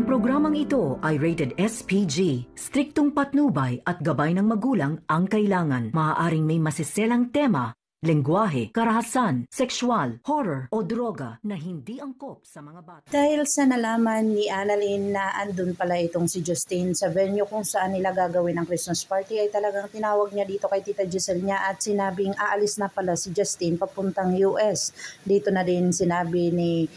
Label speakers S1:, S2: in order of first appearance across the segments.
S1: Programang ito ay rated SPG. Striktong patnubay at gabay ng magulang ang kailangan. Maaaring may masiselang tema, lengguwahe, karahasan, sexual, horror o droga na hindi angkop sa mga bata.
S2: Dahil sa nalaman ni Annalyn na andun pala itong si Justine sa venue kung saan nila gagawin ang Christmas party, ay talagang tinawag niya dito kay Tita Giselle niya at sinabing aalis na pala si Justine papuntang US. Dito na din sinabi ni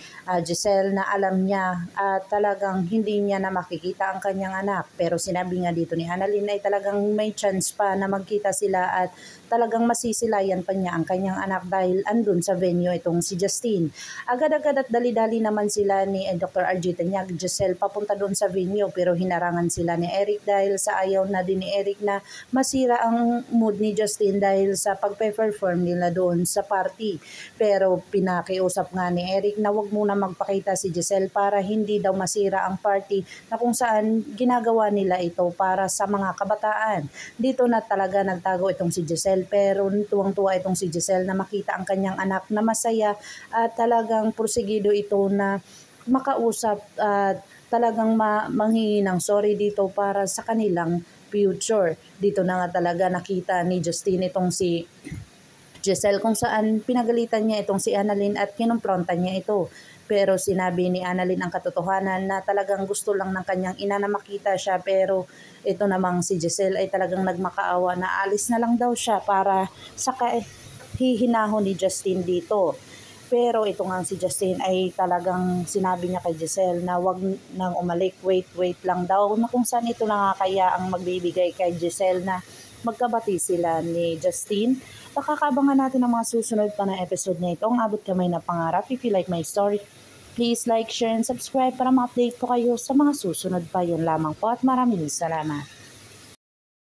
S2: Giselle na alam niya at talagang hindi niya na makikita ang kanyang anak. Pero sinabi nga dito ni Annalyn ay talagang may chance pa na magkita sila at talagang masisilayan pa niya ang kanyang anak dahil andun sa venue itong si Justine. Agad-agad at dali-dali naman sila ni Dr. RJ Tanyag, Giselle, papunta doon sa venue pero hinarangan sila ni Eric dahil sa ayaw na din ni Eric na masira ang mood ni Justine dahil sa pagpe-perform nila doon sa party. Pero pinakiusap nga ni Eric na wag muna magpakita si Giselle para hindi daw masira ang party na kung saan ginagawa nila ito para sa mga kabataan. Dito na talaga nagtago itong si Giselle pero tuwang-tuwa itong si Giselle na makita ang kanyang anak na masaya at talagang porsigido ito na makausap at talagang manghingi ng sorry dito para sa kanilang future. Dito na nga talaga nakita ni Justine itong si Giselle kung saan pinagalitan niya itong si Annalyn at kinumpronta niya ito. Pero sinabi ni Annalyn ang katotohanan na talagang gusto lang ng kanyang ina na makita siya pero ito namang si Giselle ay talagang nagmakaawa na alis na lang daw siya para sa hihinahon ni Justine dito. Pero ito nga si Justine ay talagang sinabi niya kay Giselle na wag nang umalik, wait lang daw na kung saan ito na nga kaya ang magbibigay kay Giselle na magkabati sila ni Justine. Pakakabangan natin ang mga susunod pa na episode na ito. Ang abot kamay na pangarap. If you like my story, please like, share, and subscribe para ma-update po kayo sa mga susunod pa. Yun lamang po at maraming salamat.